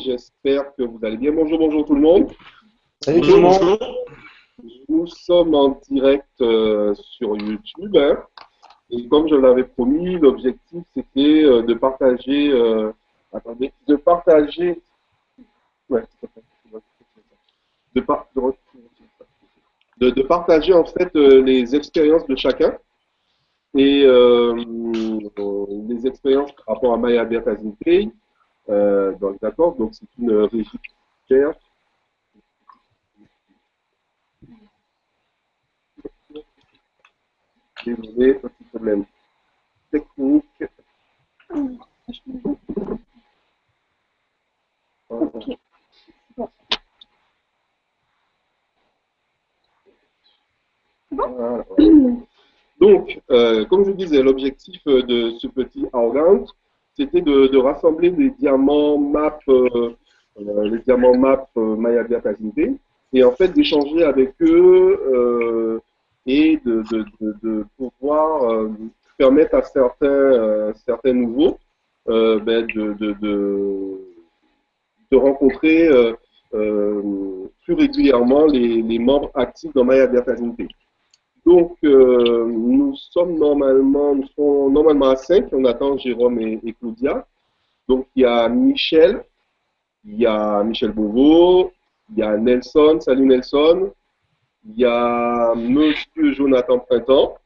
j'espère que vous allez bien. Bonjour, bonjour tout le monde. Salut tout le monde. Nous sommes en direct sur YouTube, hein. Et comme je l'avais promis, l'objectif c'était de partager, de partager, ouais, de, par- de partager en fait les expériences de chacun et les expériences par rapport à My Advertising Pay. Donc d'accord, donc c'est une régie budgétaire. Désolé, petit problème technique. Ok. Bon. Voilà. Donc, comme je disais, l'objectif de ce petit hangout, c'était de rassembler les diamants map My Advertising Pay, et en fait d'échanger avec eux et de pouvoir permettre à certains nouveaux de rencontrer plus régulièrement les membres actifs dans My Advertising Pay. Donc, nous sommes normalement à 5. On attend Jérôme et Claudia. Donc, il y a Michel, il y a Michel Beauvau, il y a Nelson, salut Nelson, il y a Monsieur Jonathan Printemps,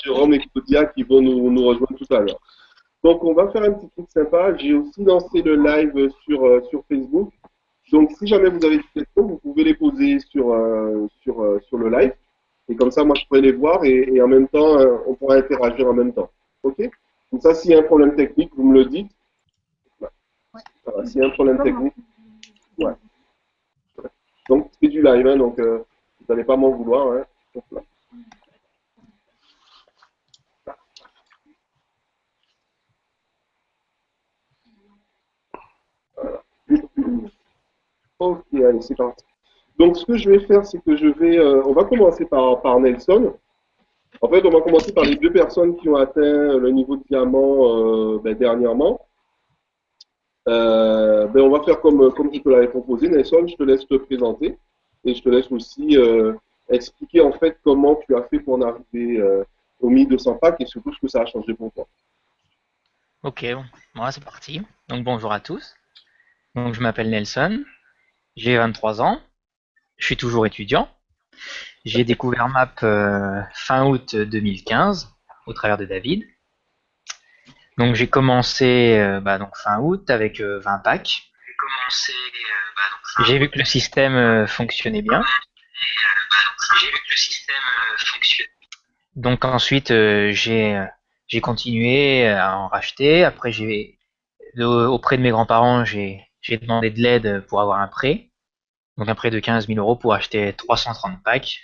Jérôme et Claudia qui vont nous rejoindre tout à l'heure. Donc, on va faire un petit truc sympa. J'ai aussi lancé le live sur Facebook. Donc, si jamais vous avez des questions, vous pouvez les poser sur le live. Et comme ça, moi, je pourrais les voir et en même temps, on pourra interagir en même temps. OK? Comme ça, s'il y a un problème technique, vous me le dites. Voilà, s'il y a un problème technique, ouais. Donc, c'est du live, hein, donc vous n'allez pas m'en vouloir. Hein. Donc, là. Voilà. OK, allez, c'est parti. Donc, ce que je vais faire, c'est que on va commencer par Nelson. En fait, on va commencer par les deux personnes qui ont atteint le niveau de diamant dernièrement. On va faire comme je te l'avais proposé, Nelson, je te laisse te présenter et je te laisse aussi expliquer en fait comment tu as fait pour en arriver au 1200 packs et surtout ce que ça a changé pour toi. Ok, bon, voilà, c'est parti. Donc bonjour à tous. Donc je m'appelle Nelson, j'ai 23 ans, je suis toujours étudiant. J'ai découvert Map fin août 2015 au travers de David. Donc j'ai commencé donc fin août avec 20 packs. J'ai vu que le système fonctionnait bien. Donc ensuite j'ai continué à en racheter. Après auprès de mes grands-parents j'ai demandé de l'aide pour avoir un prêt. Donc un prêt de 15 000 euros pour acheter 330 packs.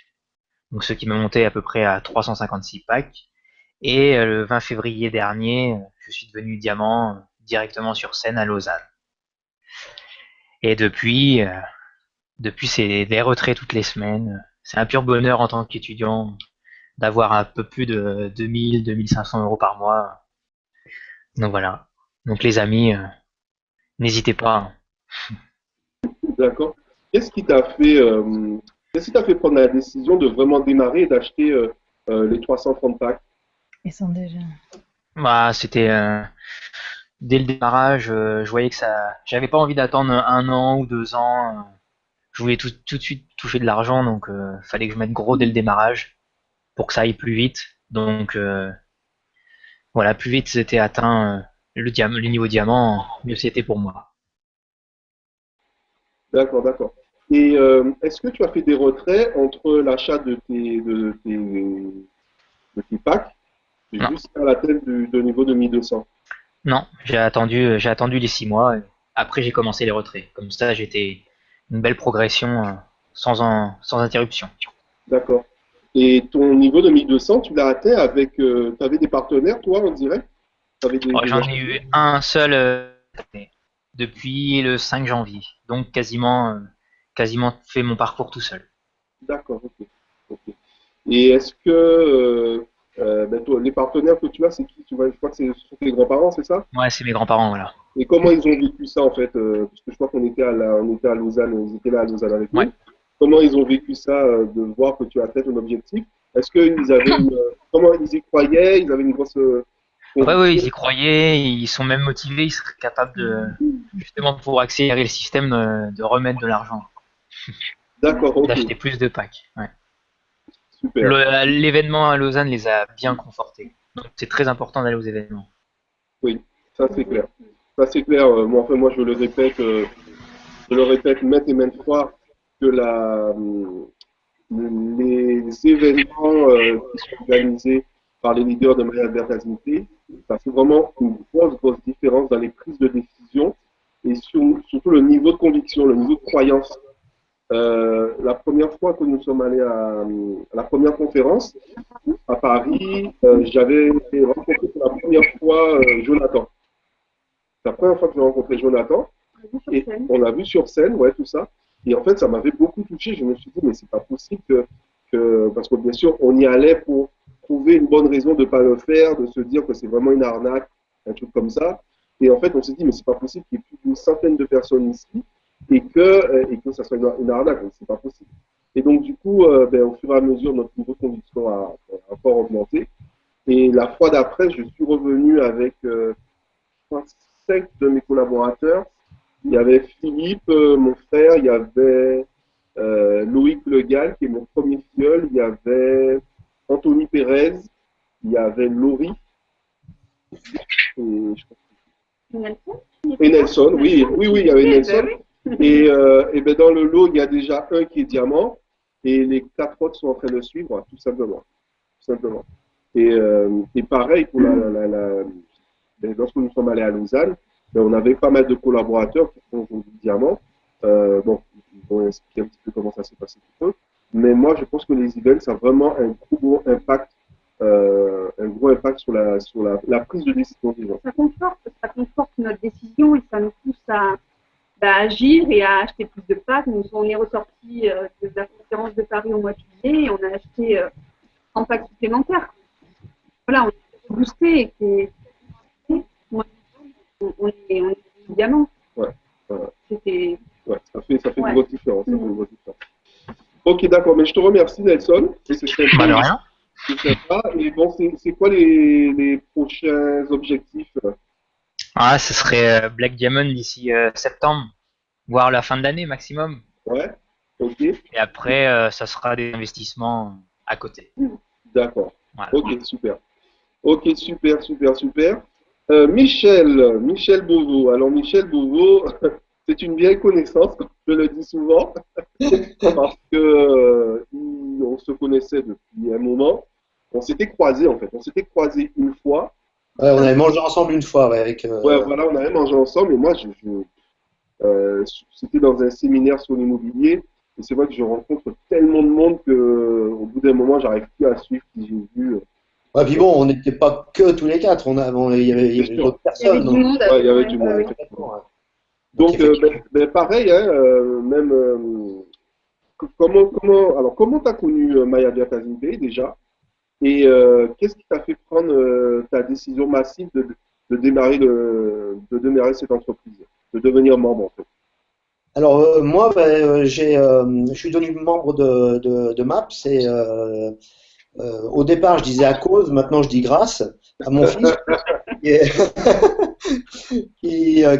Donc ce qui m'a monté à peu près à 356 packs. Et le 20 février dernier, je suis devenu diamant directement sur scène à Lausanne. Et depuis c'est des retraits toutes les semaines. C'est un pur bonheur en tant qu'étudiant d'avoir un peu plus de 2 500 euros par mois. Donc voilà. Donc les amis, n'hésitez pas. D'accord. Qu'est-ce qui t'a fait, qu'est-ce qui t'a fait prendre la décision de vraiment démarrer et d'acheter les 330 packs? Ils sont déjà. Bah, c'était dès le démarrage, je voyais que j'avais pas envie d'attendre 1 an ou 2 ans. Je voulais tout de suite toucher de l'argent, donc fallait que je mette gros dès le démarrage pour que ça aille plus vite. Donc voilà, plus vite c'était atteint le niveau diamant, mieux c'était pour moi. D'accord, d'accord. Et est-ce que tu as fait des retraits entre l'achat de tes packs Non, jusqu'à la tête de niveau de 1200? non, j'ai attendu les 6 mois. Et après j'ai commencé les retraits. Comme ça, j'étais une belle progression sans interruption. D'accord. Et ton niveau de 1200, tu l'as atteint avec. Tu avais des partenaires, toi, en direct? Tu avais Oh, des j'en ai eu associés? un seul depuis le 5 janvier, donc quasiment fait mon parcours tout seul. D'accord, ok. Ok. Et les partenaires que tu as, c'est qui? Je crois que ce sont tes grands-parents, c'est ça? Ouais, c'est mes grands-parents, voilà. Et comment ils ont vécu ça en fait? Parce que je crois qu'on était on était à Lausanne, ils étaient là à Lausanne avec Ouais. nous. Comment ils ont vécu ça de voir que tu as atteint ton objectif? Est-ce qu'ils avaient comment ils y croyaient? Ils avaient une grosse Ouais, ouais, conviction? ils y croyaient, ils sont même motivés, ils seraient capables de, justement, pour accélérer le système, de remettre de l'argent, D'accord, ok, d'acheter plus de packs. Ouais. super. L'événement à Lausanne les a bien confortés. Donc c'est très important d'aller aux événements. Oui, ça c'est clair. Ça c'est clair. Moi, enfin, moi je le répète maintes et maintes fois que les événements qui sont organisés par les leaders de My Advertising, ça fait vraiment une grosse différence dans les prises de décision et surtout le niveau de conviction, le niveau de croyance. La première fois que nous sommes allés à la première conférence à Paris, j'avais rencontré pour la première fois Jonathan. C'est la première fois que j'ai rencontré Jonathan et on l'a vu sur scène, ouais, tout ça. Et en fait, ça m'avait beaucoup touché. Je me suis dit, mais c'est pas possible parce que bien sûr, on y allait pour trouver une bonne raison de ne pas le faire, de se dire que c'est vraiment une arnaque, un truc comme ça. Et en fait, on s'est dit, mais c'est pas possible qu'il y ait plus d'une centaine de personnes ici et que ça soit une arnaque. C'est pas possible. Et donc, du coup, au fur et à mesure, notre niveau de conviction a encore augmenté. Et la fois d'après, je suis revenu avec 5 de mes collaborateurs. Il y avait Philippe, mon frère, il y avait Loïc Le Gall, qui est mon premier filleul, il y avait Anthony Pérez, il y avait Laurie, et, et Nelson, oui, il y avait Nelson. Et ben dans le lot, il y a déjà un qui est diamant, et les 4 autres sont en train de suivre, tout simplement. Tout simplement. Et pareil, pour lorsque nous sommes allés à Lausanne, on avait pas mal de collaborateurs qui sont aujourd'hui diamants. Bon, ils vont expliquer un petit peu comment ça s'est passé pour eux. Mais moi, je pense que les events, ça a vraiment un gros impact sur la prise de décision des gens. Ça conforte notre décision et ça nous pousse à agir et à acheter plus de packs. On est ressorti de la conférence de Paris au mois de juillet et on a acheté 100 packs supplémentaires. Voilà, on est boosté et on est évidemment. Ouais. C'était. Ouais, ça fait une grosse différence. Ok, d'accord, mais je te remercie, Nelson. C'est Bah, de rien. sympa. Et bon, c'est quoi les prochains objectifs? Ah, ce serait Black Diamond d'ici septembre, voire la fin de l'année maximum. Ouais, ok, Et après, ça sera des investissements à côté. d'accord. Voilà. Ok, super. Ok, super. Michel Beauvau. Alors, Michel Beauvau, c'est une vieille connaissance, comme je le dis souvent, parce que on se connaissait depuis un moment. On s'était croisés, en fait. On s'était croisés une fois. Ouais, on avait mangé ensemble une fois, ouais, avec. Ouais, voilà, on avait mangé ensemble. Et moi, c'était dans un séminaire sur l'immobilier. Et c'est vrai que je rencontre tellement de monde qu'au bout d'un moment, j'arrive plus à suivre qui j'ai vu. Ouais, puis bon, on n'était pas que tous les quatre, il y avait C'est sûr. d'autres Il y avait personnes. du monde. Ouais, il y avait du monde. Effectivement, ouais. Donc, effectivement. pareil, hein, même comment tu as connu Maya Diakazimbe déjà et qu'est-ce qui t'a fait prendre ta décision massive de démarrer cette entreprise, de devenir membre en fait? Alors, moi, je suis devenu membre de MAPS et au départ, je disais à cause, maintenant je dis grâce à mon fils, qui est,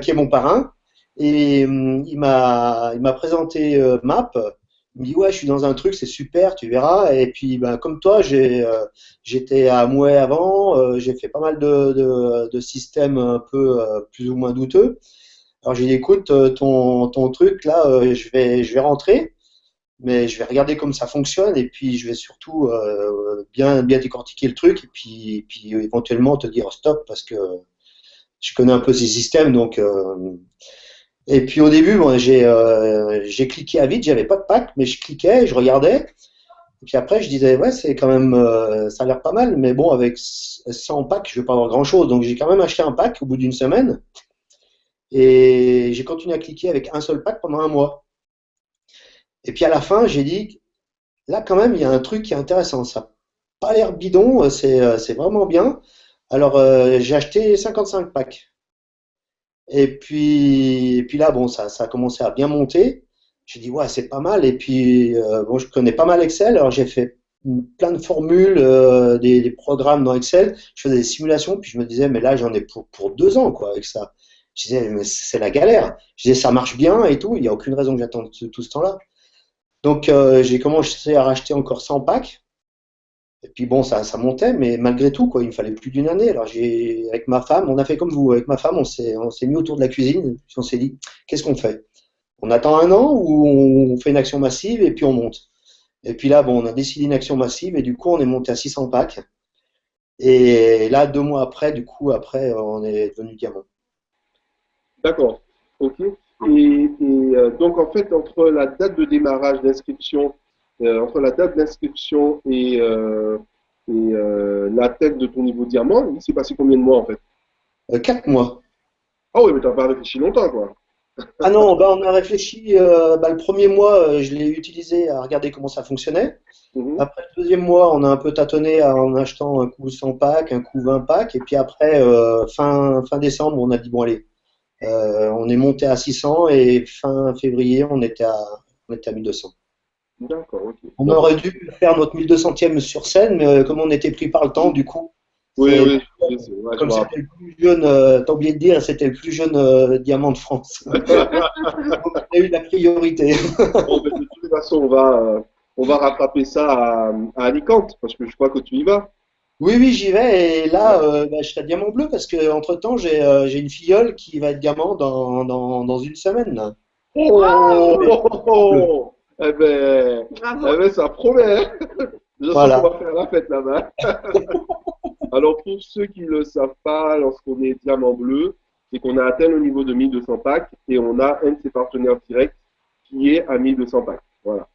qui est mon parrain. Et il m'a présenté MAP. Il me dit, ouais, je suis dans un truc, c'est super, tu verras. Et puis, ben, comme toi, j'étais à Amway avant, j'ai fait pas mal de systèmes un peu plus ou moins douteux. Alors, j'ai dit, écoute, ton truc, là, je vais rentrer, mais je vais regarder comme ça fonctionne et puis je vais surtout bien décortiquer le truc et puis éventuellement te dire stop parce que je connais un peu ces systèmes donc et puis au début bon, j'ai cliqué à vite, j'avais pas de pack mais je cliquais, je regardais et puis après je disais ouais c'est quand même ça a l'air pas mal mais bon avec 100 packs je vais pas avoir grand chose donc j'ai quand même acheté un pack au bout d'une semaine et j'ai continué à cliquer avec un seul pack pendant un mois et puis à la fin j'ai dit là, quand même, il y a un truc qui est intéressant, ça. pas l'air bidon, c'est vraiment bien. Alors, j'ai acheté 55 packs. Et puis là, bon, ça a commencé à bien monter. J'ai dit, ouais, c'est pas mal. Et puis, bon, je connais pas mal Excel. Alors, j'ai fait plein de formules, des programmes dans Excel. Je faisais des simulations. Puis, je me disais, mais là, j'en ai pour 2 ans, quoi, avec ça. Je disais, mais c'est la galère. Je disais, ça marche bien et tout. Il n'y a aucune raison que j'attende tout ce temps-là. Donc, j'ai commencé à racheter encore 100 packs. Et puis bon, ça montait, mais malgré tout, quoi, il me fallait plus d'une année. Alors avec ma femme, on a fait comme vous. Avec ma femme, on s'est mis autour de la cuisine, puis on s'est dit, qu'est-ce qu'on fait? On attend un an ou on fait une action massive et puis on monte? Et puis là, bon, on a décidé une action massive et du coup, on est monté à 600 packs. Et là, 2 mois après, du coup, après, on est devenu diamant. D'accord. OK. Et donc, en fait, entre la date de démarrage d'inscription, entre la date d'inscription et l'atteinte de ton niveau diamant, il s'est passé combien de mois, en fait? 4 mois. Ah oui, mais t'as pas réfléchi longtemps, quoi. Ah non, bah, on a réfléchi. Bah, le premier mois, je l'ai utilisé à regarder comment ça fonctionnait. Mhm. Après le deuxième mois, on a un peu tâtonné en achetant un coup 100 packs, un coup 20 packs. Et puis après, fin décembre, on a dit, bon, allez, on est monté à 600 et fin février, on était à 1200. D'accord, ok. On D'accord. aurait dû faire notre 1200e sur scène, mais comme on était pris par le temps, du coup, Oui, c'est oui, ouais, je comme me rappelle. c'était le plus jeune, t'as oublié de dire, c'était le plus jeune diamant de France. Donc, on a eu la priorité. Bon, ben, de toute façon, on va rattraper ça à Alicante, parce que je crois que tu y vas. Oui, oui, j'y vais et là, Ouais. bah, je serai diamant bleu parce que entre-temps, j'ai une filleule qui va être diamant dans une semaine, là. Oh, Mais oh, oh, bleu. oh. Bravo. Ça promet, hein. Je sens qu'on Voilà. va faire la fête là-bas. Alors, pour ceux qui ne le savent pas, lorsqu'on est diamant bleu, c'est qu'on a atteint le niveau de 1200 packs et on a un de ses partenaires directs qui est à 1200 packs. Voilà.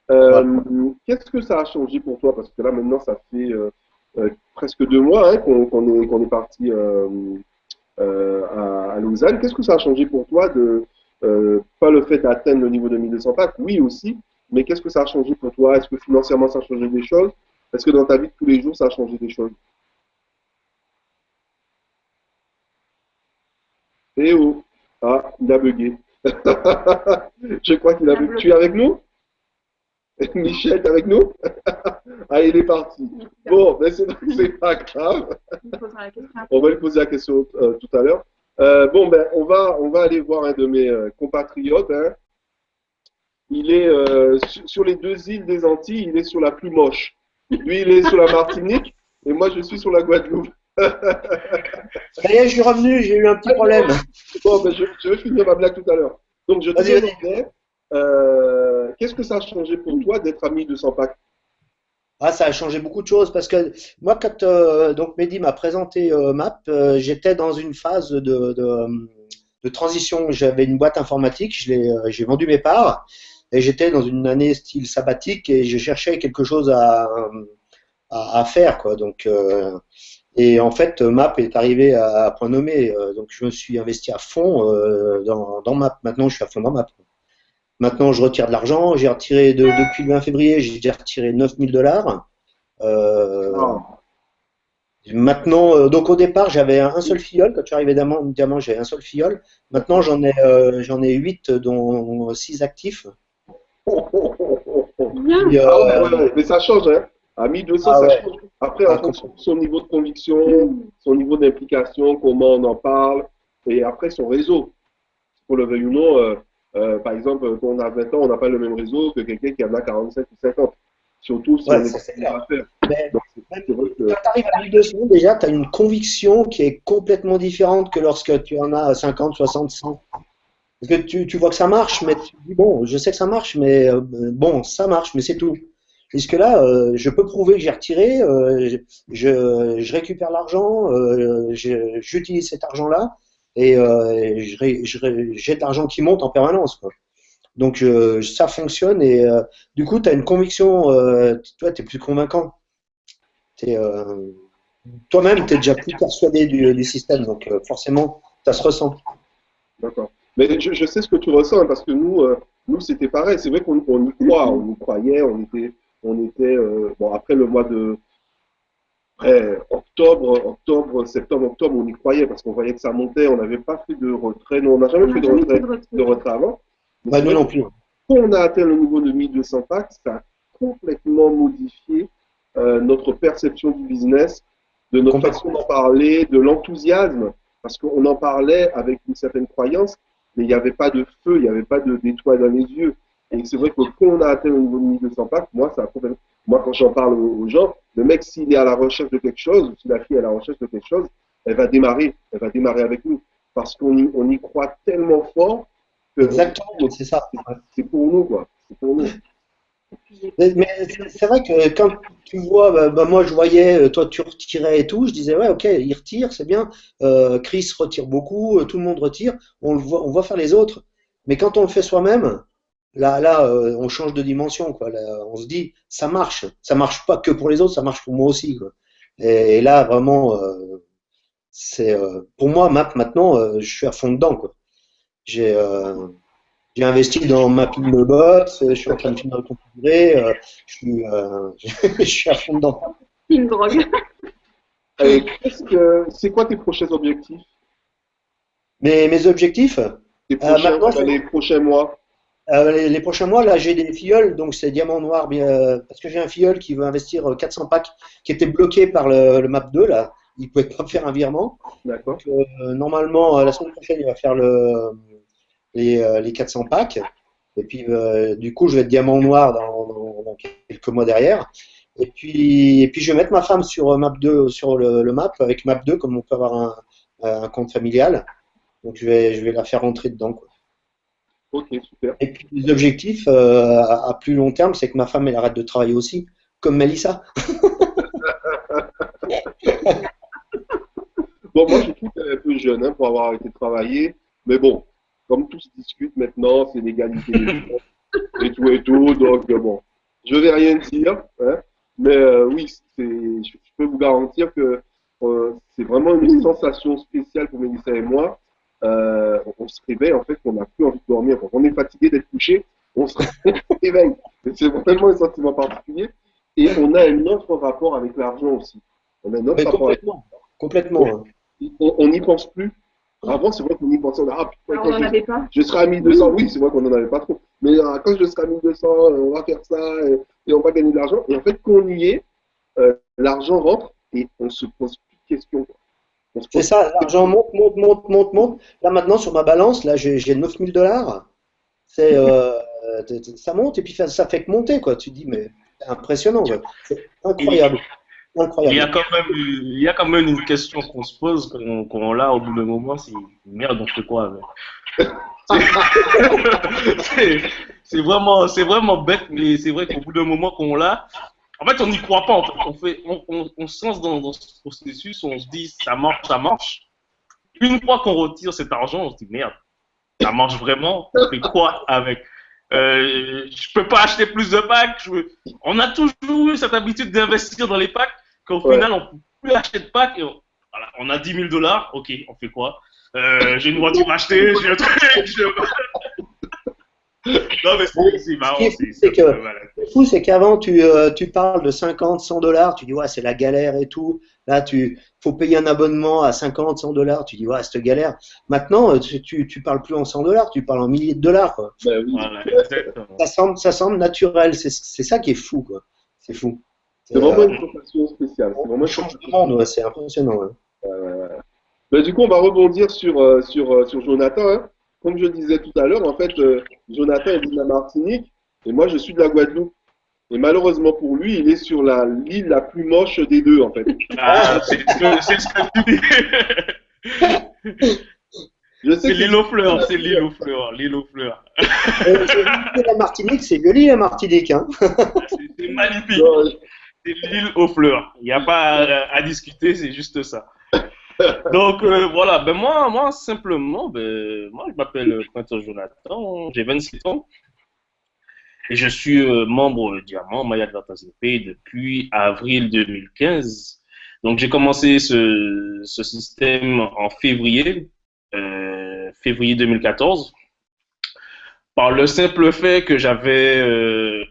Voilà. Qu'est-ce que ça a changé pour toi? Parce que là, maintenant, ça fait presque 2 mois, hein, qu'on est parti à Lausanne. Qu'est-ce que ça a changé pour toi pas le fait d'atteindre le niveau de 1200 packs, oui aussi, mais qu'est-ce que ça a changé pour toi? Est-ce que financièrement, ça a changé des choses? Est-ce que dans ta vie de tous les jours, ça a changé des choses? Eh oh! Ah, il a bugué. Je crois qu'il a bugué. Tu es avec nous? Michel, tu es avec nous? Ah, il est parti. Bon, mais c'est pas grave. Il posera la question. On va lui poser la question tout à l'heure. Bon, ben, on va aller voir un de mes compatriotes, hein. Il est sur les 2 îles des Antilles, il est sur la plus moche. Lui, il est sur la Martinique et moi, je suis sur la Guadeloupe. Ça y est, je suis revenu, j'ai eu un petit problème. Bon, ben, je vais finir ma blague tout à l'heure. Donc, je te Vas-y, vas-y. demandais, qu'est-ce que ça a changé pour toi d'être ami de 100 packs? Ah, ça a changé beaucoup de choses parce que moi, quand donc Mehdi m'a présenté MAP, j'étais dans une phase de transition. J'avais une boîte informatique, j'ai vendu mes parts et j'étais dans une année style sabbatique et je cherchais quelque chose à faire, quoi. Donc, et en fait, MAP est arrivé à point nommé. Donc, je me suis investi à fond dans MAP. Maintenant, je suis à fond dans MAP. Maintenant, je retire de l'argent. J'ai retiré depuis le 20 février, j'ai déjà retiré 9 000 $. Euh, Ah, Maintenant, donc au départ, j'avais un seul filleul. Quand je suis arrivé diamant, j'avais un seul filleul. Maintenant, j'en ai 8, dont 6 actifs. Bien. Puis, ah ouais, ouais, ouais, mais ça change, hein. À 1200, ah ça ouais, change. Après, en ah, fonction de son niveau de conviction, son niveau d'implication, comment on en parle, et après son réseau. Qu'on le veuille ou non, par exemple, quand on a 20 ans, on n'a pas le même réseau que quelqu'un qui en a 45 ou 50. Surtout si ouais, on est ça dans c'est les clair. affaires. Mais Donc, même c'est vrai quand que. tu arrives à 1200, déjà, tu as une conviction qui est complètement différente que lorsque tu en as 50, 60, 100. Parce que tu vois que ça marche, mais tu te dis, bon, je sais que ça marche, mais bon, ça marche, mais c'est tout. Puisque là, je peux prouver que j'ai retiré, je récupère l'argent, j'utilise cet argent-là, et j'ai de l'argent qui monte en permanence, quoi. Donc ça fonctionne, et du coup, tu as une conviction, toi, tu es plus convaincant. T'es, toi-même, tu es déjà plus persuadé du système, donc forcément, ça se ressent. D'accord. Mais je sais ce que tu ressens, hein, parce que nous c'était pareil. C'est vrai qu'on y croit, on y croyait, on était bon, après le mois après septembre, octobre, on y croyait parce qu'on voyait que ça montait. On n'avait pas fait de retrait. Non, on n'a On jamais n'a fait jamais fait de retrait avant. Mais Bah, c'est nous vrai non que plus. quand on a atteint le niveau de 1200 packs, ça a complètement modifié notre perception du business, de notre Complètement. façon d'en parler, de l'enthousiasme, parce qu'on en parlait avec une certaine croyance, mais il n'y avait pas de feu, il n'y avait pas d'étoile dans les yeux. Et c'est vrai que quand on a atteint le niveau de 1200 packs, moi, ça a complètement... Moi, quand j'en parle aux gens, le mec, s'il est à la recherche de quelque chose, ou si la fille est à la recherche de quelque chose, elle va démarrer avec nous. Parce qu'on y croit tellement fort que Exactement, c'est ça. c'est pour nous, quoi. C'est pour nous. Mais c'est vrai que quand tu vois, moi je voyais, toi tu retirais et tout, je disais ouais ok, il retire, c'est bien. Chris retire beaucoup, tout le monde retire, on voit faire les autres. Mais quand on le fait soi-même, là, on change de dimension quoi. Là, on se dit ça marche pas que pour les autres, ça marche pour moi aussi quoi. Et là vraiment, c'est pour moi maintenant, je suis à fond dedans quoi. J'ai j'ai investi dans Mapping.bot, je suis en train de finir de configurer, je suis à fond dedans. C'est une drogue. Et c'est quoi tes prochains objectifs? Mes objectifs, maintenant, Dans les prochains mois? les prochains mois, là, j'ai des filleuls, donc c'est diamant noir, parce que j'ai un filleul qui veut investir 400 packs, qui était bloqué par le map 2, là. Il ne pouvait pas faire un virement. D'accord. Donc, normalement, la semaine prochaine, il va faire les 400 packs. Et puis, du coup, je vais être diamant noir dans quelques mois derrière. Et puis, je vais mettre ma femme sur Map 2, sur le map, avec Map 2, comme on peut avoir un compte familial. Donc, je vais la faire rentrer dedans, quoi. Ok, super. Et puis, les objectifs à plus long terme, c'est que ma femme, elle arrête de travailler aussi, comme Melissa. Bon, moi, je trouve qu'elle est un peu jeune pour avoir arrêté de travailler. Mais bon, comme tout se discute maintenant, c'est l'égalité et tout et tout. Donc, bon, je vais rien dire. Mais oui, je peux vous garantir que c'est vraiment une sensation spéciale pour Mélissa et moi. On se réveille, en fait, qu'on n'a plus envie de dormir. Quand on est fatigué d'être couché, on se réveille. C'est vraiment un sentiment particulier. Et on a un autre rapport avec l'argent aussi. On a un autre Mais rapport avec complètement. Hein. on n'y pense plus. Avant, c'est vrai qu'on y pensait. Alors, on n'en avait pas. Je serai à 1200. Oui, c'est vrai qu'on n'en avait pas trop. Mais quand je serai à 1200, on va faire ça et on va gagner de l'argent. Et en fait, quand on y est, l'argent rentre et on se pose plus de questions. C'est ça, l'argent monte. Là, maintenant, sur ma balance, là, j'ai 9000 $. Ça monte et puis ça fait que monter, quoi. Tu te dis, mais c'est impressionnant, quoi. C'est incroyable. Il y a Incroyable. quand même une question qu'on se pose quand on l'a au bout d'un moment, c'est merde, on fait quoi avec? C'est vraiment bête, mais c'est vrai qu'au bout d'un moment qu'on l'a, en fait, on n'y croit pas. En fait, on se lance dans ce processus, on se dit ça marche, ça marche. Une fois qu'on retire cet argent, on se dit merde, ça marche vraiment. On fait quoi avec? Je peux pas acheter plus de packs. On a toujours eu cette habitude d'investir dans les packs qu'au final on peut plus acheter de packs. Et voilà, on a 10 000 $. Ok, on fait quoi? J'ai une voiture à acheter, j'ai un truc. Non mais c'est marrant. Le fou, c'est qu'avant, tu parles de 50, 100 $, tu dis, ouais, c'est la galère et tout. Là, faut payer un abonnement à 50, 100 $, tu dis, ouais, c'est galère. Maintenant, tu parles plus en 100 $, tu parles en milliers de dollars, quoi. Ben oui. Voilà, exactement. Ça semble naturel, c'est ça qui est fou, quoi. C'est fou. C'est vraiment une sensation spéciale. C'est vraiment On change de monde, ouais, c'est impressionnant. Ouais. Ben, du coup, on va rebondir sur Jonathan. Comme je disais tout à l'heure, en fait, Jonathan est de la Martinique et moi, je suis de la Guadeloupe. Et malheureusement pour lui, il est sur l'île la plus moche des deux, en fait. Ah, c'est ce que tu dis. Je sais C'est que l'île aux fleurs, c'est l'île aux fleurs, l'île aux fleurs. La Martinique, c'est joli, la Martinique. Hein. C'est magnifique. Non, C'est l'île aux fleurs. Il n'y a pas à discuter, c'est juste ça. Donc voilà, ben moi simplement, moi je m'appelle Printemps Jonathan, j'ai 26 ans et je suis membre Diamant Maya Advertising Pay depuis avril 2015. Donc j'ai commencé ce système en février 2014 par le simple fait que j'avais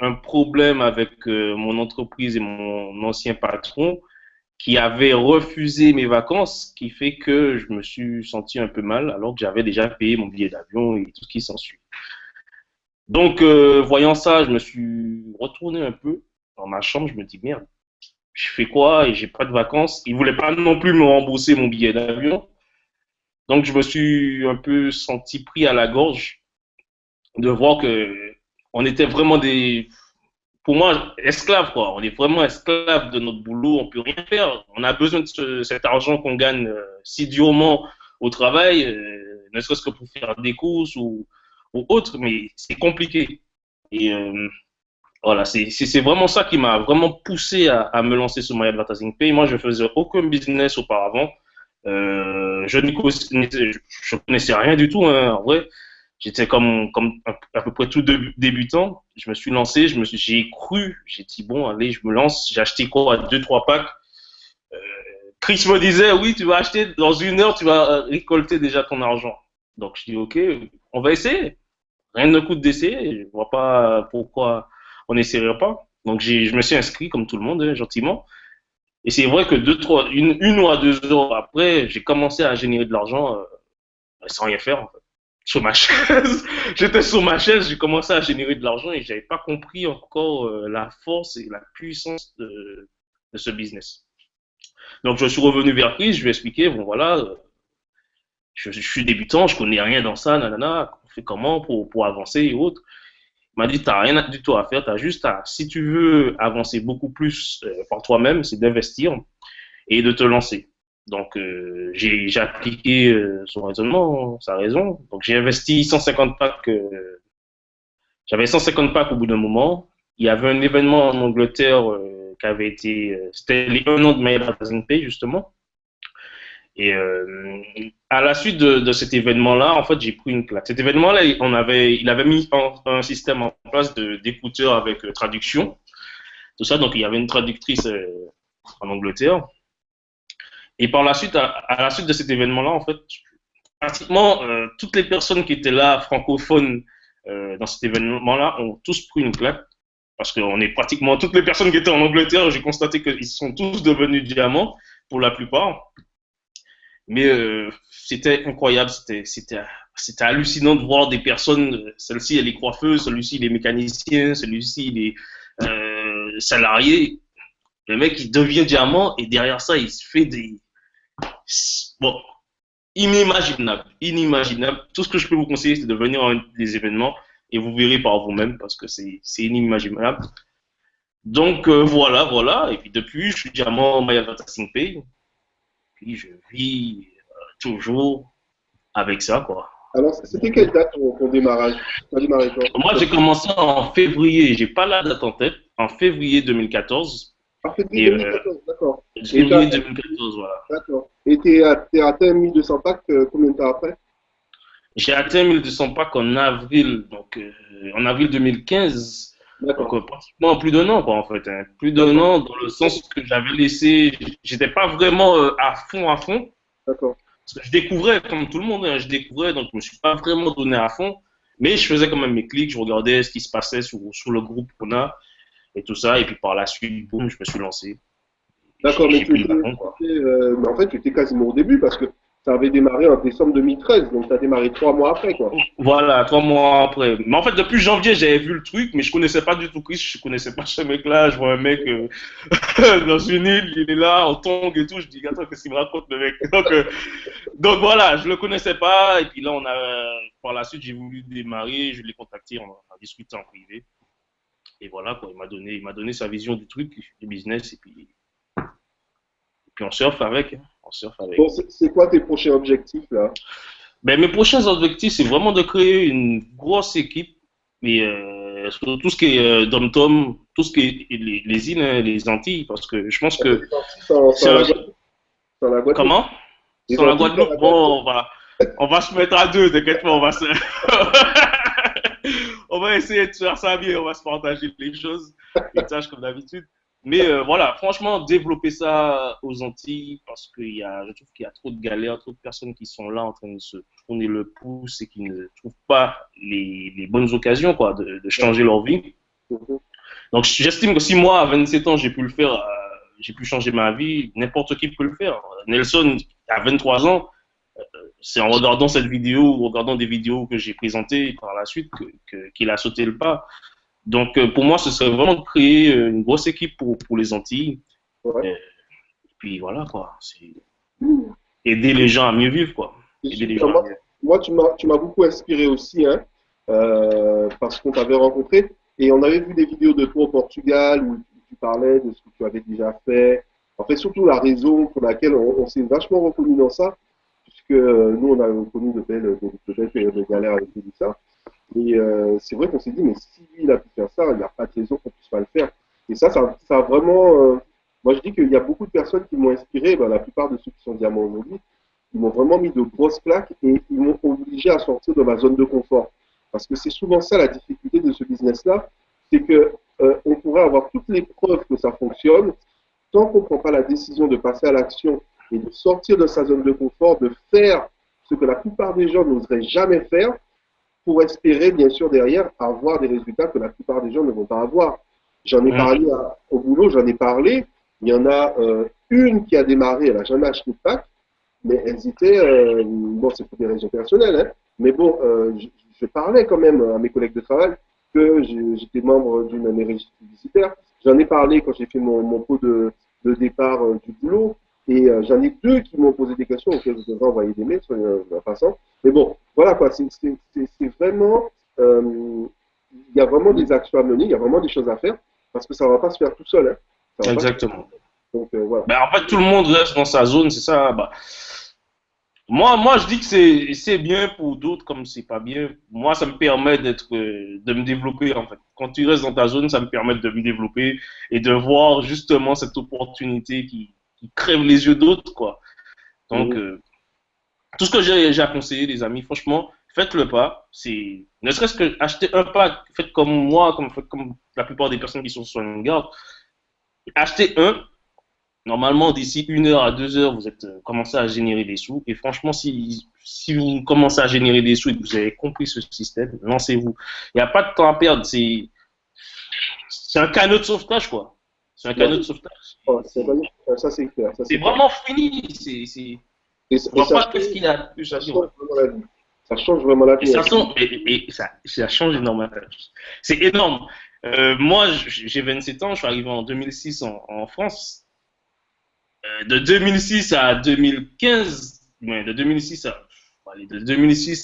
un problème avec mon entreprise et mon ancien patron qui avait refusé mes vacances, qui fait que je me suis senti un peu mal, alors que j'avais déjà payé mon billet d'avion et tout ce qui s'ensuit. Donc, voyant ça, je me suis retourné un peu dans ma chambre. Je me dis, merde, je fais quoi et j'ai pas de vacances. Ils voulaient pas non plus me rembourser mon billet d'avion. Donc, je me suis un peu senti pris à la gorge de voir que on était vraiment pour moi, esclaves, quoi. On est vraiment esclaves de notre boulot. On peut rien faire. On a besoin de cet argent qu'on gagne si durement au travail, ne serait-ce que pour faire des courses ou autre, mais c'est compliqué. Et voilà, c'est vraiment ça qui m'a vraiment poussé à me lancer sur My Advertising Pay. Moi, je faisais aucun business auparavant. Je connaissais rien du tout, hein, en vrai. J'étais comme à peu près tout débutant. Je me suis lancé, j'ai cru, j'ai dit bon, allez, je me lance. J'ai acheté quoi, 2-3 packs. Euh, Chris me disait, oui, tu vas acheter dans 1 heure, tu vas récolter déjà ton argent. Donc je dis ok, on va essayer. Rien ne coûte d'essayer. Je vois pas pourquoi on n'essayerait pas. Donc je me suis inscrit comme tout le monde, hein, gentiment. Et c'est vrai que 1 ou 2 heures après, j'ai commencé à générer de l'argent sans rien faire, en fait. Sur ma chaise, j'étais sur ma chaise, j'ai commencé à générer de l'argent et j'avais pas compris encore la force et la puissance de ce business. Donc je suis revenu vers Chris, je lui ai expliqué, bon voilà, je suis débutant, je connais rien dans ça, nanana, on fait comment pour avancer et autres. Il m'a dit, t'as rien du tout à faire, t'as juste à, si tu veux avancer beaucoup plus par toi-même, c'est d'investir et de te lancer. Donc, j'ai appliqué son raisonnement, sa raison. Donc, j'ai investi 150 packs. J'avais 150 packs au bout d'un moment. Il y avait un événement en Angleterre qui avait été... c'était les 1 an de My Advertising Pay, justement. Et à la suite de cet événement-là, en fait, j'ai pris une claque. Cet événement-là, il avait mis un système en place d'écouteurs avec traduction. Tout ça, donc il y avait une traductrice en Angleterre. Et par la suite, à la suite de cet événement-là, en fait, pratiquement toutes les personnes qui étaient là, francophones, dans cet événement-là, ont tous pris une claque. Parce qu'on est pratiquement toutes les personnes qui étaient en Angleterre, j'ai constaté qu'ils sont tous devenus diamants, pour la plupart. Mais c'était incroyable, c'était hallucinant de voir des personnes, celle-ci elle est coiffeuse, celui-ci il est mécanicien, celui-ci il est salarié. Le mec il devient diamant et derrière ça il se fait des... Bon, inimaginable, inimaginable. Tout ce que je peux vous conseiller c'est de venir à des événements et vous verrez par vous-même parce que c'est inimaginable. Donc voilà. Et puis depuis je suis diamant My Advertising Pay. Puis je vis toujours avec ça, quoi. Alors, c'était quelle date ton démarrage? Tu as démarré quand? Moi, j'ai commencé en février, j'ai pas la date en tête, en février 2014. Ah, février 2014, d'accord. Février 2014, voilà. D'accord. Et tu as atteint 1200 packs combien de temps après? J'ai atteint 1200 packs en avril, donc en avril 2015. Donc, pratiquement plus d'1 an, quoi, en fait. Hein. Plus d'1 an, dans le sens que j'avais laissé. J'étais pas vraiment à fond. D'accord. Parce que je découvrais, comme tout le monde, hein, je découvrais, donc je me suis pas vraiment donné à fond. Mais je faisais quand même mes clics, je regardais ce qui se passait sur le groupe qu'on a et tout ça. Et puis par la suite, boum, je me suis lancé. D'accord, mais en fait, tu étais quasiment au début parce que ça avait démarré en décembre 2013, donc tu as démarré 3 mois après, quoi. Voilà, 3 mois après. Mais en fait, depuis janvier, j'avais vu le truc, mais je connaissais pas du tout Chris, je connaissais pas ce mec-là. Je vois un mec dans une île, il est là, en tongs et tout. Je dis, attends, qu'est-ce qu'il me raconte, le mec? Donc voilà, je le connaissais pas. Et puis là, par la suite, j'ai voulu démarrer, je l'ai contacté, on a discuté en privé. Et voilà, quoi, il m'a donné sa vision du truc, du business, et puis on surfe avec. Hein. On surfe avec. Bon, c'est quoi tes prochains objectifs, là? Ben, mes prochains objectifs, c'est vraiment de créer une grosse équipe, et sur tout ce qui est Dom-Tom, tout ce qui est les îles, hein, les Antilles, parce que je pense que... Sans la Guadeloupe. Comment? Sans la Guadeloupe, bon, on va se mettre à deux, t'inquiète pas, on va essayer de faire ça bien, on va se partager les choses, les tâches comme d'habitude. Mais voilà, franchement, développer ça aux Antilles, parce que je trouve qu'il y a trop de galères, trop de personnes qui sont là en train de se tourner le pouce et qui ne trouvent pas les bonnes occasions, quoi, de changer leur vie. Donc j'estime que si moi, à 27 ans, j'ai pu le faire, j'ai pu changer ma vie, n'importe qui peut le faire. Nelson, à 23 ans, c'est en regardant cette vidéo, ou en regardant des vidéos que j'ai présentées par la suite, qu'il a sauté le pas. Donc, pour moi, ce serait vraiment de créer une grosse équipe pour les Antilles. Ouais. Et puis voilà, quoi. C'est aider les gens à mieux vivre, quoi. C'est Aider les super. gens à mieux Moi, tu m'as beaucoup inspiré aussi, hein, parce qu'on t'avait rencontré et on avait vu des vidéos de toi au Portugal où tu parlais de ce que tu avais déjà fait. En fait, surtout la raison pour laquelle on s'est vachement reconnu dans ça, puisque nous, on a connu de belles périodes de galère avec tout ça. Et c'est vrai qu'on s'est dit, mais si lui, il a pu faire ça, il n'y a pas de raison qu'on puisse pas le faire. Et ça a vraiment. Moi, je dis qu'il y a beaucoup de personnes qui m'ont inspiré. Ben, la plupart de ceux qui sont diamants aujourd'hui, ils m'ont vraiment mis de grosses claques et ils m'ont obligé à sortir de ma zone de confort. Parce que c'est souvent ça la difficulté de ce business-là, c'est que on pourrait avoir toutes les preuves que ça fonctionne, tant qu'on ne prend pas la décision de passer à l'action et de sortir de sa zone de confort, de faire ce que la plupart des gens n'oseraient jamais faire, pour espérer, bien sûr, derrière, avoir des résultats que la plupart des gens ne vont pas avoir. J'en ai parlé au boulot, j'en ai parlé. Il y en a une qui a démarré, elle n'a jamais acheté de pack, mais elles étaient, bon, c'est pour des raisons personnelles, hein, mais bon, je parlais quand même à mes collègues de travail que j'étais membre d'une régie publicitaire. J'en ai parlé quand j'ai fait mon pot de départ du boulot. Et j'en ai deux qui m'ont posé des questions auxquelles je devrais envoyer des mails, en passant. Mais bon, voilà quoi, c'est vraiment, il y a vraiment des actions à mener, il y a vraiment des choses à faire, parce que ça ne va pas se faire tout seul. Hein. Exactement. Donc voilà. Ben, en fait, tout le monde reste dans sa zone, c'est ça. Bah, moi, je dis que c'est bien pour d'autres comme c'est pas bien. Moi, ça me permet de me développer, en fait. Quand tu restes dans ta zone, ça me permet de me développer et de voir justement cette opportunité qui crève les yeux d'autres, quoi. Donc, tout ce que j'ai à conseiller, les amis, franchement, faites le pas. C'est ne serait-ce que acheter un pack, faites comme moi, comme la plupart des personnes qui sont sur une garde. Achetez un. Normalement, d'ici 1 heure à 2 heures, vous êtes commencé à générer des sous. Et franchement, si vous commencez à générer des sous et que vous avez compris ce système, lancez-vous. Il n'y a pas de temps à perdre. C'est un canot de sauvetage, quoi. C'est un canot de sauvetage. Oh, ça, c'est clair. C'est vraiment fini. On voit pas qu'est-ce qu'il y a de plus à dire. Ça change vraiment la vie. Et ça change énormément. C'est énorme. Moi, j'ai 27 ans, je suis arrivé en 2006 en France. De 2006 à 2015, de 2006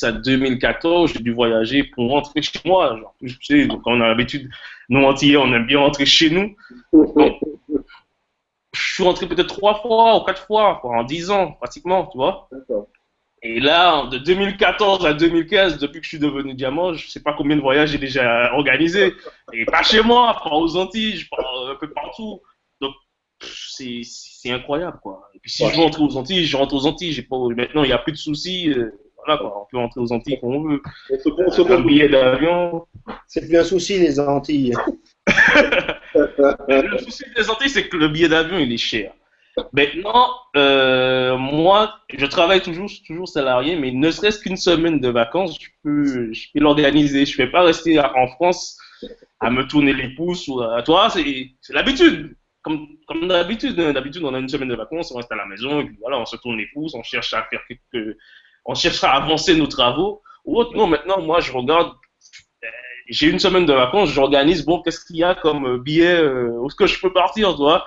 à 2014, j'ai dû voyager pour rentrer chez moi. Genre, tu sais, donc on a l'habitude, nous Antillais, on aime bien rentrer chez nous. Donc, je suis rentré peut-être 3 fois ou 4 fois en 10 ans, pratiquement, tu vois. Et là, de 2014 à 2015, depuis que je suis devenu diamant, je ne sais pas combien de voyages j'ai déjà organisé. Et pas chez moi, pas aux Antilles, je pars un peu partout. Donc, c'est incroyable, quoi. Et puis si je veux rentrer aux Antilles, je rentre aux Antilles. Maintenant, il n'y a plus de soucis. Voilà, quoi. On peut rentrer aux Antilles quand on veut. Un billet d'avion. C'est plus un souci, les Antilles. Le souci des Antilles, c'est que le billet d'avion, il est cher. Maintenant, moi, je travaille toujours salarié, mais ne serait-ce qu'une semaine de vacances, je peux l'organiser. Je ne vais pas rester en France à me tourner les pouces. Toi, c'est l'habitude. Comme d'habitude, on a une semaine de vacances, on reste à la maison, et puis voilà, on se tourne les pouces, on cherche à avancer nos travaux. Ou autre, non, maintenant, moi, je regarde, j'ai une semaine de vacances, j'organise, bon, qu'est-ce qu'il y a comme billet, où est-ce que je peux partir, toi?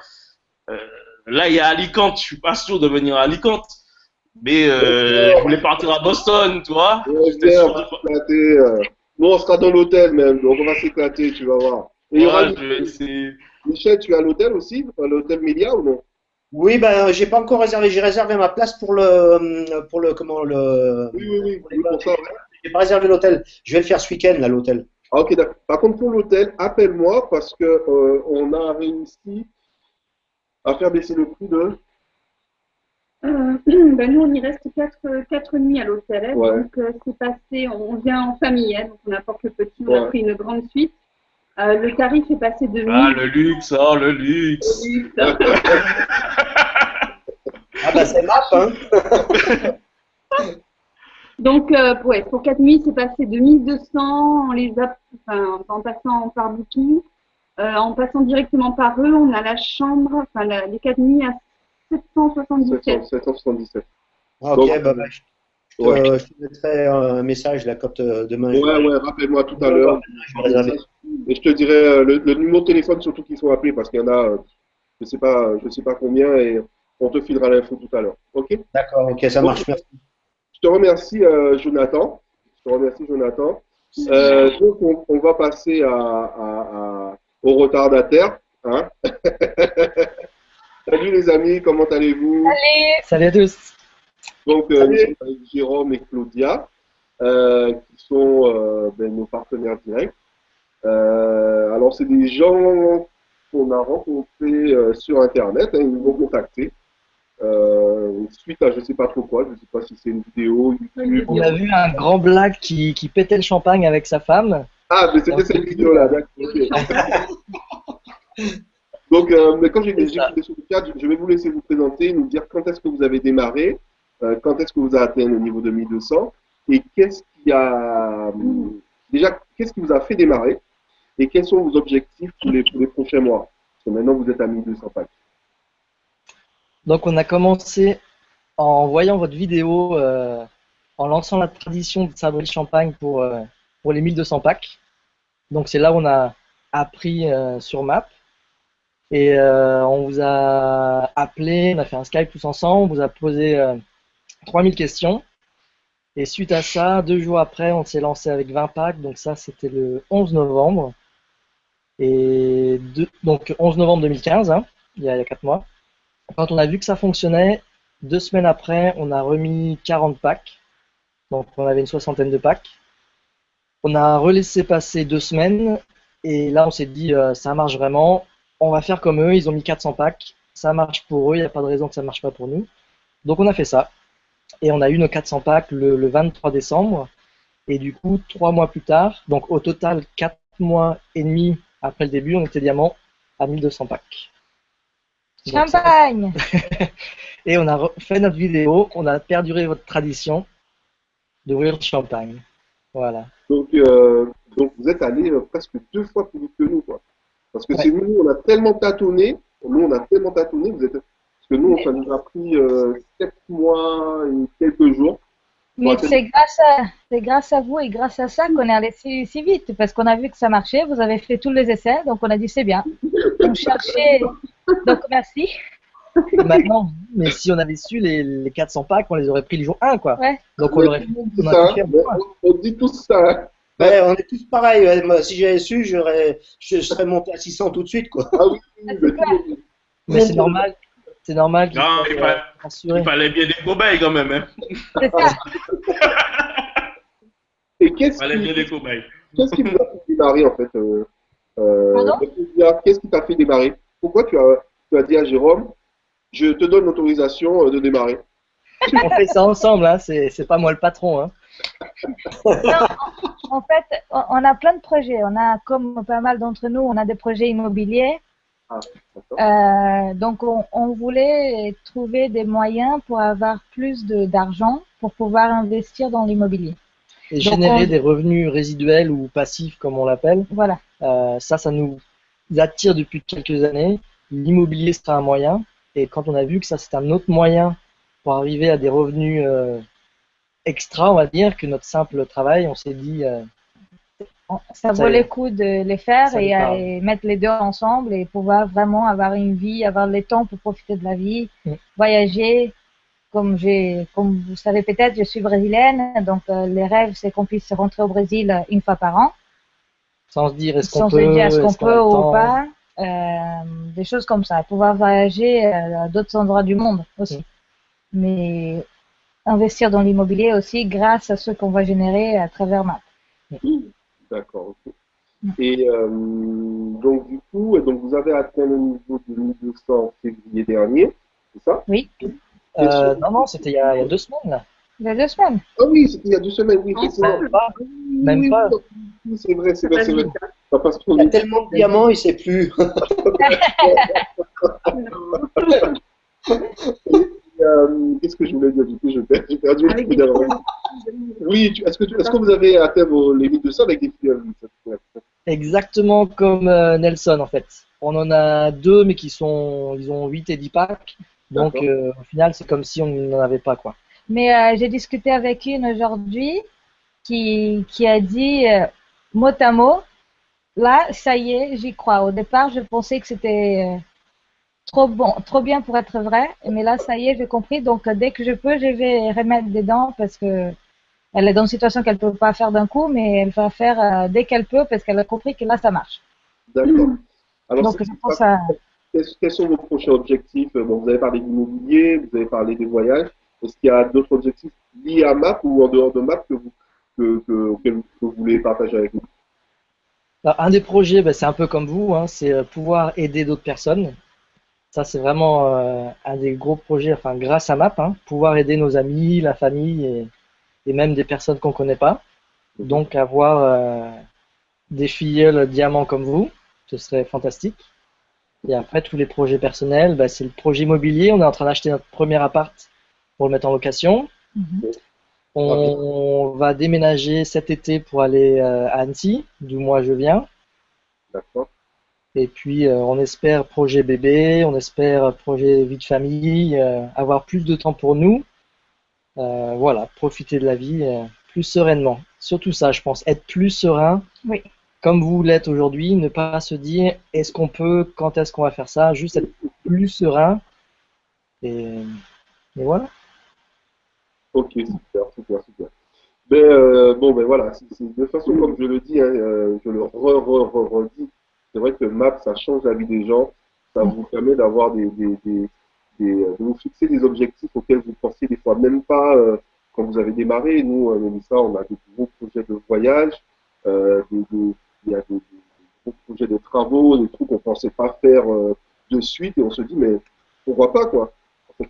Là, il y a Alicante, je suis pas sûr de venir à Alicante, mais je voulais partir à Boston, tu vois. Nous, on sera dans l'hôtel même, donc on va s'éclater, tu vas voir. Et Michel, tu es à l'hôtel aussi, à l'hôtel Mélia ou non? Oui, ben j'ai pas encore réservé. J'ai réservé ma place pour le Oui, pour ça, ouais. J'ai pas réservé l'hôtel. Je vais le faire ce week-end là, l'hôtel. Ah, ok, d'accord. Par contre, pour l'hôtel, appelle-moi parce que on a réussi à faire baisser le prix de. Ben nous, on y reste 4 nuits à l'hôtel. Hein, ouais. Donc, c'est passé, on vient en famille, hein, donc on apporte le petit, on a pris une grande suite. Le tarif est passé de 1000. Ah, le luxe, le luxe. Ah, bah, c'est MAP, hein. Donc, pour 4 nuits, c'est passé de 1200 en passant par Booking. En passant directement par eux, on a la chambre, enfin les 4 nuits à 777. 777. Ah, Donc, ok, bah, ouais. je te mettrai un message là quand demain Ouais, rappelle-moi tout à l'heure. je vais réserver. Et je te dirai le numéro de téléphone, surtout qu'ils sont appelés, parce qu'il y en a, je sais pas combien, et on te filera l'info tout à l'heure. Ok? D'accord, ok, ça Bon, marche, merci. je te remercie, Jonathan. Je te remercie, Jonathan. Donc, on va passer au retardataire. Hein. Salut les amis, comment allez-vous? Salut à tous. Donc, nous sommes avec Jérôme et Claudia, qui sont nos partenaires directs. Alors, c'est des gens qu'on a rencontrés sur Internet, hein, ils nous ont contactés. Suite à je sais pas trop quoi, je sais pas si c'est une vidéo, YouTube. On a vu un grand black qui pétait le champagne avec sa femme. Ah, mais c'était cette vidéo-là, d'accord. Ok. Donc, mais quand j'ai écouté sur le cadre, je vais vous laisser vous présenter, nous dire quand est-ce que vous avez démarré, quand est-ce que vous avez atteint le niveau de 1200, et qu'est-ce qui a déjà, qu'est-ce qui vous a fait démarrer, et quels sont vos objectifs pour les prochains mois. Parce que maintenant, vous êtes à 1200 packs. Donc on a commencé en voyant votre vidéo, en lançant la tradition de sabrer le champagne pour les 1200 packs. Donc c'est là où on a appris sur Map. Et on vous a appelé, on a fait un Skype tous ensemble, on vous a posé 3000 questions. Et suite à ça, 2 jours après, on s'est lancé avec 20 packs. Donc ça, c'était le 11 novembre. Et donc 11 novembre 2015, hein, il y a 4 mois. Quand on a vu que ça fonctionnait, 2 semaines après, on a remis 40 packs. Donc on avait une 60aine de packs. On a relaissé passer 2 semaines. Et là, on s'est dit, ça marche vraiment. On va faire comme eux, ils ont mis 400 packs. Ça marche pour eux, il n'y a pas de raison que ça ne marche pas pour nous. Donc on a fait ça. Et on a eu nos 400 packs le 23 décembre. Et du coup, 3 mois plus tard, donc au total 4 mois et demi après le début, on était diamant à 1200 packs. Champagne! Et on a fait notre vidéo, on a perduré votre tradition d'ouvrir le champagne. Voilà. Donc vous êtes allé presque 2 fois plus vite que nous, quoi. Parce que Ouais. c'est nous, on a tellement tâtonné, vous êtes, parce que nous, ça nous a pris 7 mois et quelques jours. Mais c'est grâce à vous et grâce à ça qu'on est allé si vite, parce qu'on a vu que ça marchait, vous avez fait tous les essais, donc on a dit c'est bien. On cherchait, donc merci. Et maintenant, mais si on avait su les 400 packs, on les aurait pris le jour 1, quoi. Ouais. Donc on aurait dit on ça, aurait pu faire hein, on dit tout ça. Hein. Ouais, on est tous pareils. Ouais. Moi, si j'avais su, je serais monté à 600 tout de suite, quoi. Ah oui, Ah, mais c'est clair. Mais c'est normal. C'est normal qu'il Non, faut rassurer. il fallait bien des cobayes quand même. Hein. C'est ça. et Il qu'est-ce fallait bien qui, des cobayes. qu'est-ce qui vous a fait démarrer, en fait Pardon? qu'est-ce qui t'a fait démarrer? Pourquoi tu as dit à Jérôme, je te donne l'autorisation de démarrer? On fait ça ensemble, hein. C'est pas moi le patron, hein. Non, en fait, on a plein de projets. On a, comme pas mal d'entre nous, on a des projets immobiliers. Ah, d'accord. Donc, on voulait trouver des moyens pour avoir plus d'argent pour pouvoir investir dans l'immobilier. Et Donc, générer des revenus résiduels ou passifs, comme on l'appelle. Voilà. Ça nous attire depuis quelques années. L'immobilier sera un moyen. Et quand on a vu que ça, c'est un autre moyen pour arriver à des revenus extra, on va dire, que notre simple travail, on s'est dit, Ça Ça vaut y le est. coup de les faire Ça et, nous parle. et mettre les deux ensemble et pouvoir vraiment avoir une vie, avoir le temps pour profiter de la vie, Mm. voyager. Comme vous savez peut-être, je suis brésilienne, donc les rêves, c'est qu'on puisse rentrer au Brésil une fois par an, sans se dire est-ce qu'on sans se peut, dire est-ce qu'on est-ce qu'on a peut le ou temps. pas, des choses comme ça, pouvoir voyager à d'autres endroits du monde aussi. Mais investir dans l'immobilier aussi grâce à ce qu'on va générer à travers MAP. D'accord, ok. Et donc, du coup, donc vous avez atteint le niveau de 1200 en février dernier, c'est ça? Oui, Non, c'était il y a 2 semaines, là. il y a 2 semaines. Ah oui, c'était il y a 2 semaines, oui, effectivement. Même pas. Oui, Même oui, pas. oui, c'est vrai, c'est vrai, c'est vrai. Pas parce qu'on Il y a est- tellement de diamants, il sait plus. Qu'est-ce que je voulais dire? Du coup, j'ai perdu le Avec fil des d'avant. Oui, est-ce que vous avez atteint les 1200 avec des filles? exactement comme Nelson en fait. On en a deux, mais ils ont 8 et 10 packs. Donc D'accord. au final, c'est comme si on n'en avait pas quoi. Mais j'ai discuté avec une aujourd'hui qui a dit mot à mot, là, ça y est, j'y crois. Au départ, je pensais que c'était trop bon, trop bien pour être vrai, mais là, ça y est, j'ai compris. Donc, dès que je peux, je vais remettre des dents parce que elle est dans une situation qu'elle peut pas faire d'un coup, mais elle va faire dès qu'elle peut parce qu'elle a compris que là, ça marche. D'accord. Alors, Donc, je pense à quels sont vos prochains objectifs? Bon, vous avez parlé d'immobilier, vous avez parlé des voyages. Est-ce qu'il y a d'autres objectifs liés à MAP ou en dehors de MAP auxquels vous voulez partager avec nous? Alors, un des projets, bah, c'est un peu comme vous, hein, c'est pouvoir aider d'autres personnes. Ça, c'est vraiment un des gros projets, enfin, grâce à MAP, hein, pouvoir aider nos amis, la famille et même des personnes qu'on connaît pas. Donc, avoir des filleuls diamants comme vous, ce serait fantastique. Et après, tous les projets personnels, bah, c'est le projet immobilier. On est en train d'acheter notre premier appart pour le mettre en location. Mhm. On va déménager cet été pour aller à Annecy, d'où moi je viens. D'accord. Et puis, on espère projet bébé, on espère projet vie de famille, avoir plus de temps pour nous. Voilà, profiter de la vie plus sereinement. Surtout ça, je pense, être plus serein, oui. comme vous l'êtes aujourd'hui, ne pas se dire est-ce qu'on peut, quand est-ce qu'on va faire ça, juste être plus serein. Et, et voilà. Ok, super, super, super. Bon, ben voilà, de toute façon, comme je le dis, hein, je le redis, c'est vrai que MAP, ça change la vie des gens, ça vous permet d'avoir de vous fixer des objectifs auxquels vous pensiez des fois même pas quand vous avez démarré. Nous, Mélissa, on a des gros projets de voyage, il y a des gros projets de travaux, des trucs qu'on ne pensait pas faire de suite, et on se dit, mais pourquoi pas, quoi?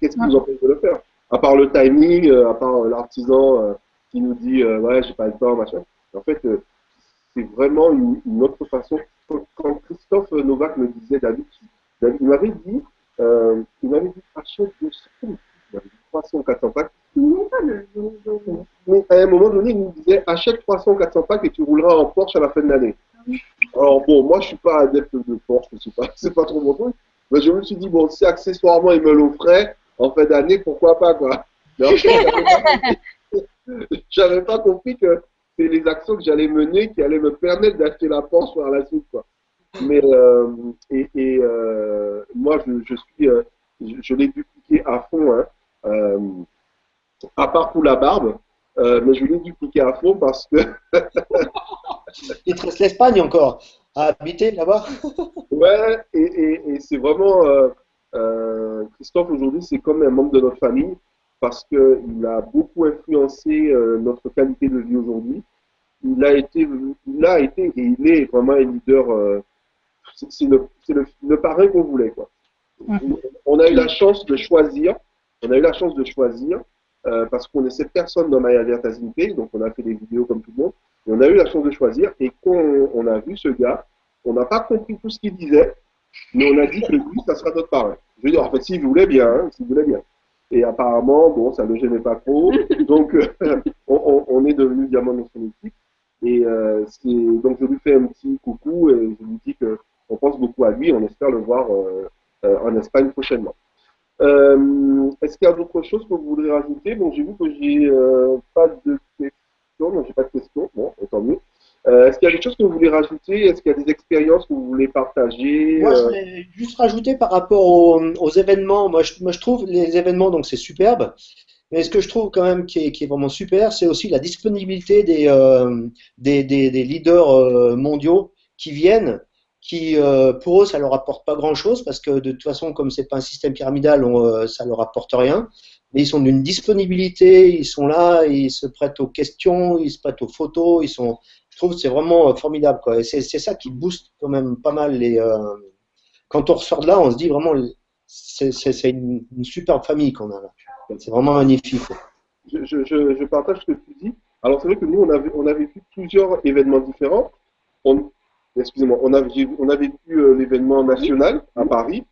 Qu'est-ce qui nous empêche de le faire? À part le timing, à part l'artisan qui nous dit ouais, j'ai pas le temps, machin. En fait, c'est vraiment une autre façon. Quand Christophe Novak me disait, il m'avait dit, achète 200, il m'avait dit 300 ou 400 packs. Mais à un moment donné, il nous disait achète 300 ou 400 packs et tu rouleras en Porsche à la fin de l'année. Alors bon, moi je suis pas adepte de Porsche, c'est pas trop mon truc. Mais je me suis dit, bon, si accessoirement il me l'offrait en fin d'année, pourquoi pas, quoi. Mais en fait, j'avais pas compris que c'est les actions que j'allais mener qui allaient me permettre d'acheter la Porsche par la suite, quoi. Mais moi, je l'ai dupliqué à fond, hein, euh, à part pour la barbe, mais je l'ai dupliqué à fond parce que, Il te reste l'Espagne encore à habiter là-bas? ouais, et c'est vraiment, Christophe aujourd'hui, c'est comme un membre de notre famille parce qu'il a beaucoup influencé notre qualité de vie aujourd'hui. Il a été et il est vraiment un leader. C'est le parrain qu'on voulait, quoi. On a eu la chance de choisir. On a eu la chance de choisir parce qu'on est cette personne dans My Advertising, donc on a fait des vidéos comme tout le monde. Et on a eu la chance de choisir. Et quand on a vu ce gars, on n'a pas compris tout ce qu'il disait, mais on a dit que lui, ça sera notre parrain. Je veux dire, en fait, s'il voulait bien, hein, s'il voulait bien. Et apparemment, bon, ça ne le gênait pas trop. Donc, on est devenu diamant dans son équipe. Et donc, je lui fais un petit coucou et je lui dis qu'on pense beaucoup à lui. On espère le voir en Espagne prochainement. Est-ce qu'il y a d'autres choses que vous voudrez rajouter? Bon, j'ai vu que j'ai pas de questions. Non, j'ai pas de questions. Bon, tant mieux. Est-ce qu'il y a des choses que vous voulez rajouter? Est-ce qu'il y a des expériences que vous voulez partager? Moi, je voulais juste rajouter par rapport aux événements. Moi, je trouve les événements, donc c'est superbe. Mais ce que je trouve quand même qui est vraiment super, c'est aussi la disponibilité des leaders mondiaux qui viennent, qui pour eux ça leur apporte pas grand-chose parce que de toute façon comme c'est pas un système pyramidal, ça leur apporte rien. Mais ils sont d'une disponibilité, ils sont là, ils se prêtent aux questions, ils se prêtent aux photos, je trouve que c'est vraiment formidable quoi. Et c'est ça qui booste quand même pas mal quand on ressort de là, on se dit vraiment c'est une superbe famille qu'on a là. C'est vraiment magnifique. Je partage ce que tu dis. Alors, c'est vrai que nous, on a vécu plusieurs événements différents. Excusez-moi, on a vécu l'événement national à Paris,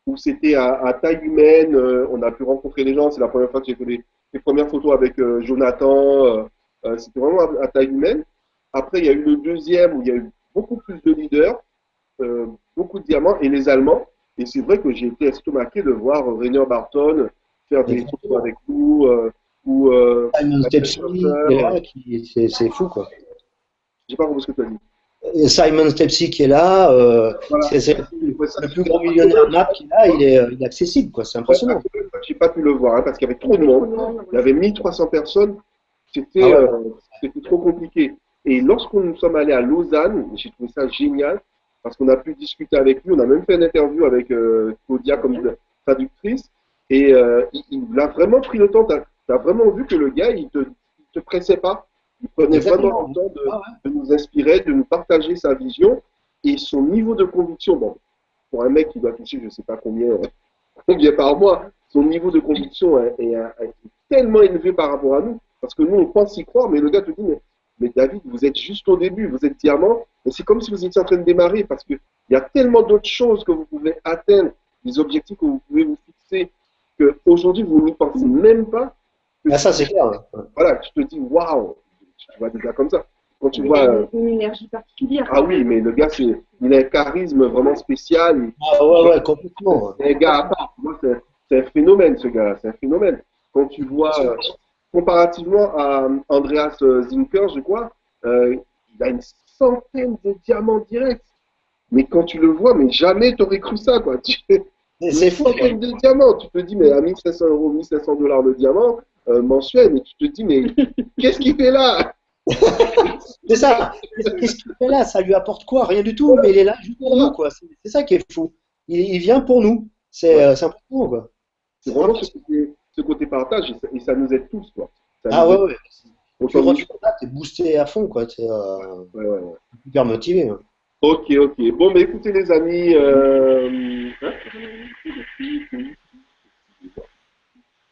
où c'était à taille humaine. On a pu rencontrer les gens. C'est la première fois que j'ai fait les premières photos avec Jonathan. C'était vraiment à taille humaine. Après, il y a eu le deuxième, où il y a eu beaucoup plus de leaders, beaucoup de diamants, et les Allemands. Et c'est vrai que j'ai été estomaqué de voir Rainer Barton faire des photos avec nous, ou Simon Stepsy, qui est là, c'est fou, quoi. j'ai pas compris ce que tu as dit. Et Simon Stepsy qui est là, Voilà. c'est le plus gros millionnaire map qui est là, il est accessible, quoi. C'est impressionnant. J'ai pas pu le voir, hein, parce qu'il y avait trop de monde. Il y avait 1300 personnes. C'était c'était trop compliqué. Et lorsqu'on nous sommes allés à Lausanne, j'ai trouvé ça génial, parce qu'on a pu discuter avec lui. On a même fait une interview avec Claudia comme traductrice. Et il a vraiment pris le temps. Tu as vraiment vu que le gars, il te pressait pas. Il prenait vraiment le temps de nous inspirer, de nous partager sa vision et son niveau de conviction. Bon, pour un mec qui doit toucher, je ne sais pas combien par mois, son niveau de conviction est tellement élevé par rapport à nous. Parce que nous, on pense y croire, mais le gars te dit, mais David, vous êtes juste au début, vous êtes diamant, et c'est comme si vous étiez en train de démarrer, parce qu'il y a tellement d'autres choses que vous pouvez atteindre, des objectifs que vous pouvez vous fixer, qu'aujourd'hui, vous n'y pensez même pas. Ah, ça, c'est clair. Voilà, tu te dis, waouh, tu vois des gars comme ça. Quand tu Il vois, a une énergie particulière. ah oui, mais le gars, il a un charisme vraiment spécial. Ah ouais, complètement. C'est un gars à part. Moi, c'est un phénomène, ce gars-là. C'est un phénomène. Quand tu vois, comparativement à Andreas Zinker, je crois, il a une centaine de diamants directs. Mais quand tu le vois, mais jamais tu aurais cru ça, quoi. C'est fou. Une centaine de diamants. Tu te dis, mais à 1500 €, 1500 $ le diamant mensuel, mais tu te dis, mais qu'est-ce qu'il fait là? C'est ça. Qu'est-ce qu'il fait là? Ça lui apporte quoi? Rien du tout, mais il est là juste pour nous, quoi. C'est ça qui est fou. Il vient pour nous. C'est important, quoi. C'est vraiment ce côté partage, et ça nous aide tous, quoi. Ah ouais. Tu Autant rentres là, t'es boosté à fond, quoi. T'es hyper motivé. Hein. Ok. Bon, mais écoutez, les amis.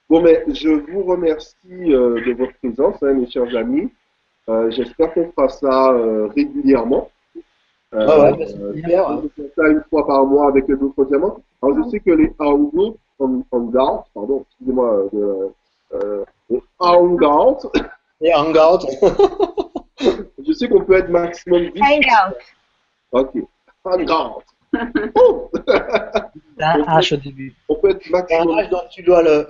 Bon, mais je vous remercie de votre présence, hein, mes chers amis. J'espère qu'on fera ça régulièrement. C'est super. On fait ça une fois par mois avec d'autres diamants. Alors, je sais que les hangouts, pardon, excusez-moi, les hangouts, Et hangout. je sais qu'on peut être maximum 10. Hangout. Ok, hangout. Oh Un H au début. On peut être maximum. Donc tu dois le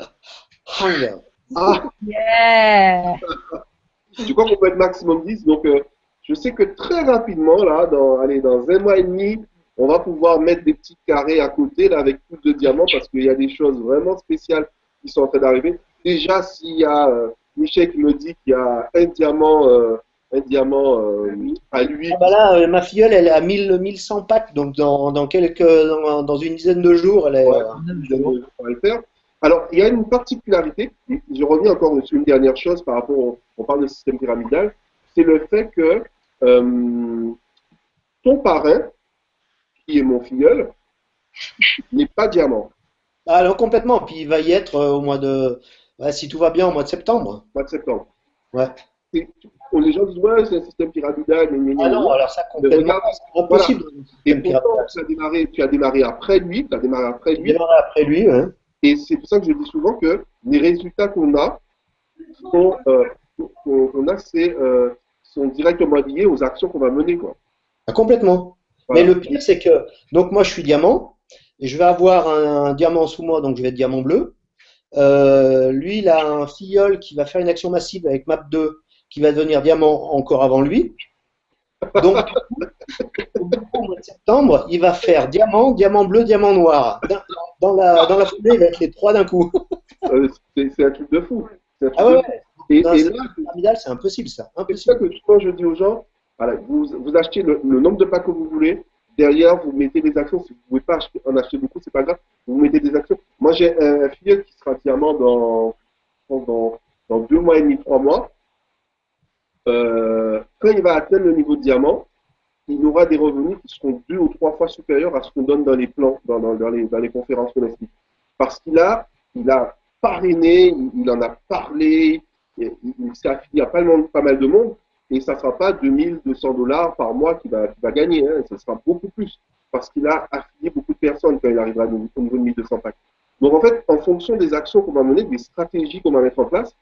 hangout. Ah, Yeah. je crois qu'on peut être maximum 10. Donc, je sais que très rapidement, là, dans un mois et demi, on va pouvoir mettre des petits carrés à côté, là, avec plus de diamants, parce qu'il y a des choses vraiment spéciales qui sont en train d'arriver. Déjà, s'il y a Michel qui me dit qu'il y a un diamant à lui. Ah bah là, ma filleule, elle est à 1100 packs, donc dans une dizaine de jours, elle est. On va le faire. Alors, il y a une particularité, et je reviens encore sur une dernière chose par rapport on parle de système pyramidal, c'est le fait que ton parrain, qui est mon filleul, n'est pas diamant. Ah non, complètement. Puis il va y être au mois de. Ouais, si tout va bien, au mois de septembre. Mois de septembre. Ouais. Les gens disent, ouais, c'est un système pyramidal. Ah non, alors ça, complètement. C'est impossible. Et pourtant, tu as démarré après lui. Tu as démarré après lui. Démarré après lui, ouais. Et c'est pour ça que je dis souvent que les résultats qu'on a sont directement liés aux actions qu'on va mener, quoi. Ah, complètement. Voilà. Mais le pire, c'est que donc moi, je suis diamant et je vais avoir un diamant sous moi, donc je vais être diamant bleu. Lui, il a un filleul qui va faire une action massive avec map 2 qui va devenir diamant encore avant lui. Donc, au mois de septembre, il va faire diamant, diamant bleu, diamant noir. Dans la foulée, il va être les trois d'un coup. C'est un truc de fou. Ah ouais. Et Dans là, c'est impossible, ça. c'est Impossible. ça que souvent je dis aux gens, voilà, vous achetez le nombre de packs que vous voulez, derrière vous mettez des actions, si vous ne pouvez pas en acheter beaucoup, c'est pas grave, vous mettez des actions. Moi j'ai un filleul qui sera diamant dans 2 mois et demi, 3 mois. Quand il va atteindre le niveau de diamant, il aura des revenus qui seront 2 ou 3 fois supérieurs à ce qu'on donne dans les plans, dans les conférences qu'on explique. Parce qu'il a parrainé, il en a parlé, il s'est affilié à pas mal de monde, et ça ne sera pas 2200 $ par mois qu'il va gagner, hein, ça sera beaucoup plus, parce qu'il a affilié beaucoup de personnes quand il arrivera au niveau de 1200 packs. Donc en fait, en fonction des actions qu'on va mener, des stratégies qu'on va mettre en place,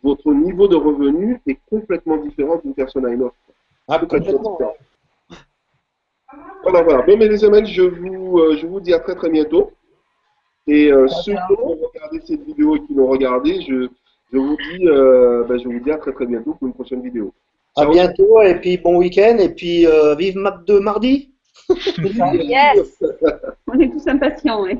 votre niveau de revenu est complètement différent d'une personne à une autre. Ah, complètement. Voilà, voilà. Bon, mais les amis, je vous dis à très très bientôt. Et ceux qui ont regardé cette vidéo et qui l'ont regardé, je vous dis à très très bientôt pour une prochaine vidéo. À Ciao. bientôt et puis bon week-end et puis vive Map de mardi. Yes. On est tous impatients, ouais.